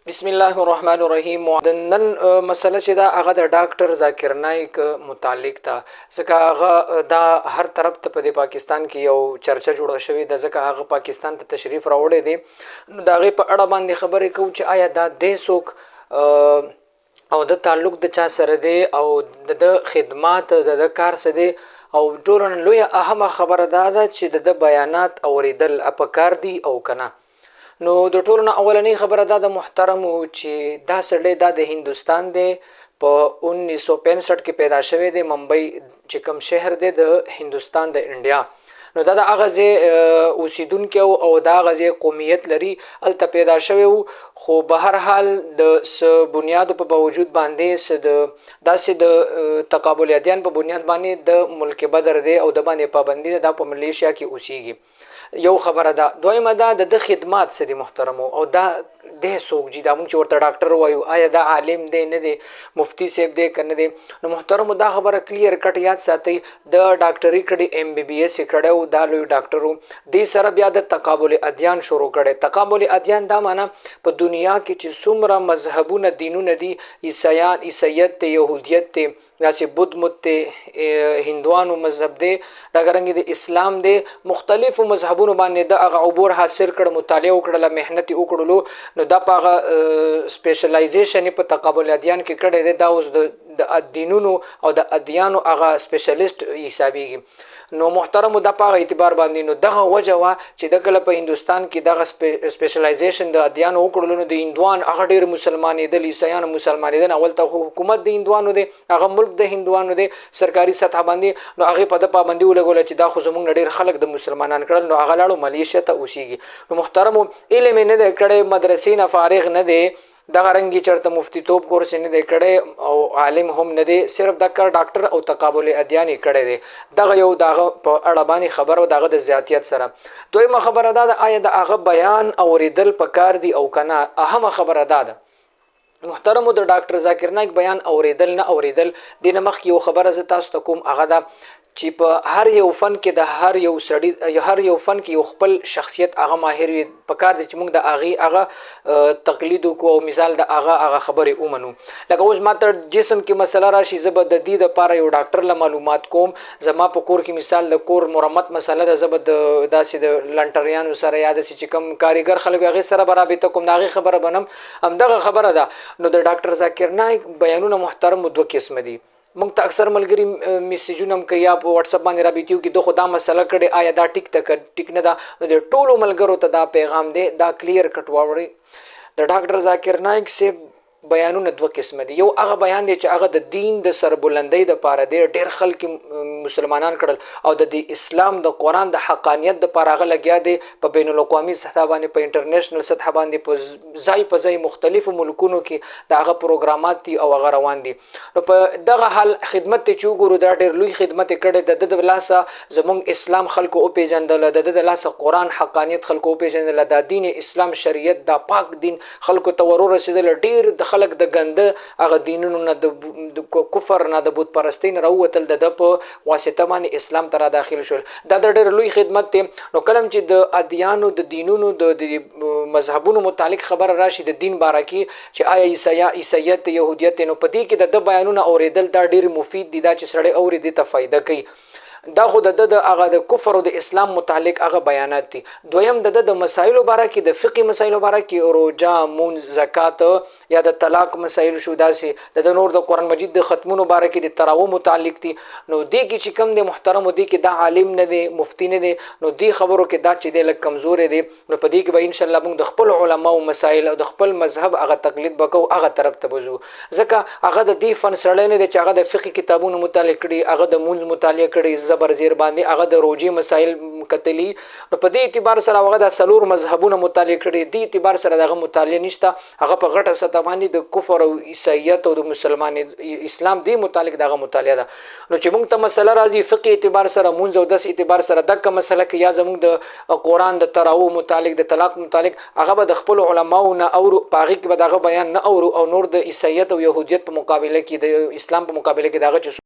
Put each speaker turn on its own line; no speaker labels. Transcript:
بسم الله الرحمن الرحیم. د نن مسله چې دا هغه د ډاکټر ذاکر نایک متعلق ته ځکه هغه دا هر طرف ته په پاکستان کې یو چرچه جوړه شوې ده، ځکه هغه پاکستان ته تشریف راوړی دی. نو د هغې په اړه باندې خبرې کوو چې آیا دا دی څوک او د تعلق د چا سره دی او د خدمات د کار څه دی، او ټولو نه لویه اهمه خبره دا ده چې د بیانات اوریدل پکار دي او که نه. نو د ټولو نه اولنۍ خبره دا د محترمو چې دا سړی دا د هندوستان دی، په 1965 کې پیدا شوی دی، ممبئی چې کوم شهر دی د هندوستان د انډیا. نو دا د هغه ځای اوسیدونکی او د هغه ځای قومیت لري، هلته پیدا شوی و. خو به هر حال د څه بنیادو په باوجود باندې داسې د تقابل ادیان په بنیاد باندې د ملک بدر دی او د باندې پابندي ده، دا په ملیشیا کې اوسیږي. یو خبره ده. دویمه دا د خدمات څه دي محترمو، او دا د څوک چې دا موږ چې ورته ډاکټر وایو، آیا دا عالم دی نه دی، مفتی صاحب دی که نه دی. نو محترمو دا خبره کلیر کټ یاد ساتئ، د ډاکټري کړي MBBS یې کړی و، دا لوی ډاکټر و. دې سره بیا د تقابل ادیان شروع کړی. تقابل ادیان دا معنا په دنیا کې چې څومره مذهبونه دینونه دي، عیسیت دی، یهودیت دی، داسې بود مت دی، هندوانو مذهب دی، دغرنګې د اسلام دی، مختلفو مذهبونو باندې د هغه عبور حاصل کړ، مطالعه وکړله، محنت یې وکړلو. نو دا په هغه سپیشلایزیشن په تقابل ادیان کې کړی دی. دا اوس د دینونو او د ادیانو هغه سپیشلیسټ حسابیږي. نو محترمو دا په هغه اعتبار باندې نو دغه وجه وه چې د کله په هندوستان کې دغه سپیشلایزیشن د ادیانو وکړلو، نو د هندوان هغه ډېر مسلمانېدل، عیسیان مسلمانېدل. اول ته حکومت د هندوانو دی، هغه ملک د هندوانو دی، سرکاري سطح باندې. نو هغې په د پابندي ولګوله چې دا خو زموږ نه ډېر خلک د مسلمانان کړل، نو هغه لاړو ملیشیا ته اوسیږي. نو محترمو علم یې نه دی کړی، مدرسې نه فارغ نه دی، دغه رنګي چرته مفتیتوب کورس نه دی کړی او عالم هم نه دی، صرف د ډاکټر او تقابل ادیان یې کړی دی. دغه یو دغه په اړه باندې خبر او دغه د زیاتیت سره. دویمه خبره دا ده، آیا د هغه بیان اوریدل پکار دي او که نه. اهمه خبره دا ده محترمو، د ډاکټر ذاکر نایک بیان اوریدل نه اوریدل، دې نه مخکې یو خبره زه تاسو ته کوم، هغه ده چې په هر یو فن کې د هر یو سړي هر یو فن کې یو خپل شخصیت هغه ماهر وي. پکار دی چې موږ د هغې هغه تقلید وکړو او مثال د هغه خبرې ومنو. لکه اوس ماته جسم کې مسله راشي، زه به د دې دپاره یو ډاکټر له معلومات کوم. زما په کور کې مثال د کور مرمت مسله ده، زه به داسې د لنټریانو سره یا داسې چې کوم کاریګر خلک هغې سره به رابطه کوم، د هغې خبره به نم. همدغه خبره ده. نو د ډاکټر ذاکر نایک بیانونه محترمو دوه قسمه دي. موږ ته اکثر ملګري میسیجونه هم کوي یا په واتساپ باندې رابطې وکړي، د خو دا مسله کړې، آیا دا ټیک ده ټیک نه ده. نو د ټولو ملګرو ته دا پیغام دی، دا کلیر کټ واورئ. د ډاکټر ذاکر نایک صاحب بیانونه دوه قسمه دي. یو هغه بیان دی چې هغه د دین د سربلندۍ دپاره دی، ډېر خلک مسلمانان کړل، او د اسلام د قرآن د حقانیت دپاره هغه لګیا دی په بین الاقوامي سطح باندې، په انټرنیشنل سطح باندې، په ځای په ځای مختلفو ملکونو کې د هغه پروګرامات دي او هغه روان دي. نو په دغه حال خدمت ته چې وګورو، دا ډېر لوی خدمت یې کړی. د لاسه زموږ اسلام خلکو وپېژندله، د لاسه قرآن حقانیت خلکو وپېژندله، دا دین اسلام شریعت دا پاک دین خلکو ته ور ورسېدله. ډېر د خلک د ګنده هغه دینونو نه، د کفر نه، د بت پرستۍ نه راووتل، د په واسطه باندې اسلام ته را داخل شول. دا د ډېر لوی خدمت دی. نو کله چې د ادیانو د دینونو د مذهبونو متعلق خبره راشي د دین باره کې چې آیا عیسیت یهودیت، نو په دې کې د بیانونه اوریدل دا ډېر مفید دي، دا چې سړی اوري دې ته فایده کوي. دا خو د هغه د کفر او د اسلام متعلق هغه بیانات دي. دویم د مسایلو باره کې، د فقهي مسایلو باره کې، روژه، مونځ، زکات یا د طلاق مسایل شو، داسې د نور د قرآن مجید د ختمونو باره کې، د تراویح متعلق دي. نو دې کې چې کوم دی محترمو، دې کې دا عالم نه دی، مفتی نه دی، نو دې خبرو کې دا چې دی لږ کمزوری دی. نو په دې کې به انشاءالله موږ د خپل علماو مسایل او د خپل مذهب هغه تقلید به کوو، هغه طرف ته به ځو. ځکه هغه د دې فن سړی نه دی چې هغه د فقهي کتابونو مطالعه کړي، هغه د مونځ مطالعه کړي برزیر باندې، هغه د روجي مسایل کتلی. نو په دې اعتبار سره هغه د څلور مذهبونه مطالعه کړي، دې اعتبار سره دغه مطالعه نشته. هغه په غټه سطح باندې د کفر او عیسیت او د مسلمان اسلام دې متعلق دغه مطالعه ده. نو چې موږ ته مسله راځي فقهي اعتبار سره، مونځ او داس اعتبار سره، دغه مسله کې یا زموږ د قرآن د تراویح متعلق، د طلاق متعلق، هغه به د خپل علماو نه اورو، په هغې کې به دغه بیان نه اورو، او نور د عیسیت او یهودیت په مقابله کې، د اسلام په مقابله کې دغه